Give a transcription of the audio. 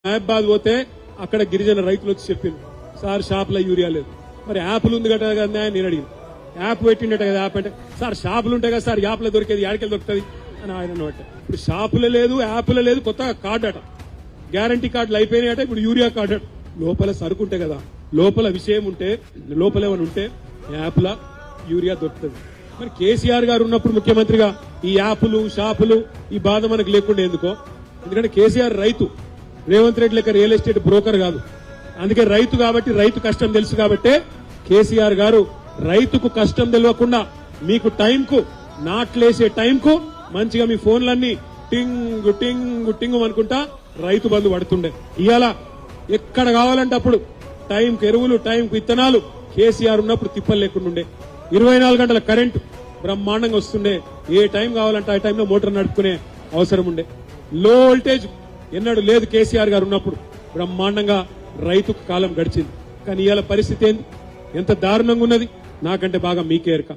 మహబాద్ పోతే అక్కడ గిరిజన రైతులు వచ్చి చెప్పింది, సార్ షాపులో యూరియా లేదు. మరి యాప్లు ఉంది కదా నేను అడిగింది. యాప్ పెట్టిండట కదా, యాప్ అంటే సార్ షాపులు ఉంటాయి కదా సార్, యాప్లో దొరికేది యాడికెళ్ళి దొరుకుతుంది అని ఆయన అన్నమాట. ఇప్పుడు షాపులో లేదు, యాప్లో లేదు, కొత్తగా కార్డు అట, గ్యారంటీ కార్డులు అయిపోయినాయట, ఇప్పుడు యూరియా కార్డు. లోపల సరుకు ఉంటే కదా, లోపల విషయం ఉంటే, లోపల ఏమైనా ఉంటే యాప్ల యూరియా దొరుకుతుంది. మరి కేసీఆర్ గారు ఉన్నప్పుడు ముఖ్యమంత్రిగా ఈ యాప్లు షాపులు ఈ బాధ మనకు లేకుండా ఎందుకో? ఎందుకంటే కేసీఆర్ రైతు, రేవంత్ రెడ్డి లెక్క రియల్ ఎస్టేట్ బ్రోకర్ కాదు. అందుకే రైతు కాబట్టి, రైతు కష్టం తెలుసు కాబట్టే కేసీఆర్ గారు రైతుకు కష్టం తెలియకుండా మీకు టైంకు నాట్లేసే టైంకు మంచిగా మీ ఫోన్లన్నీ టింగ్ టింగ్ టింగ్ అనుకుంటా రైతు బంధు పడుతుండే. ఇవాళ ఎక్కడ కావాలంటే అప్పుడు టైంకు ఎరువులు, టైంకు విత్తనాలు కేసీఆర్ ఉన్నప్పుడు తిప్పలు లేకుండా ఉండే. 24 గంటల కరెంటు బ్రహ్మాండంగా వస్తుండే. ఏ టైం కావాలంటే ఆ టైంలో మోటార్ నడుపుకునే అవసరం ఉండే. లో వోల్టేజ్ ఎన్నడూ లేదు కేసీఆర్ గారు ఉన్నప్పుడు. బ్రహ్మాండంగా రైతుకు కాలం గడిచింది. కానీ ఇవాళ పరిస్థితి ఏంది, ఎంత దారుణంగా ఉన్నది నాకంటే బాగా మీకే ఎరక.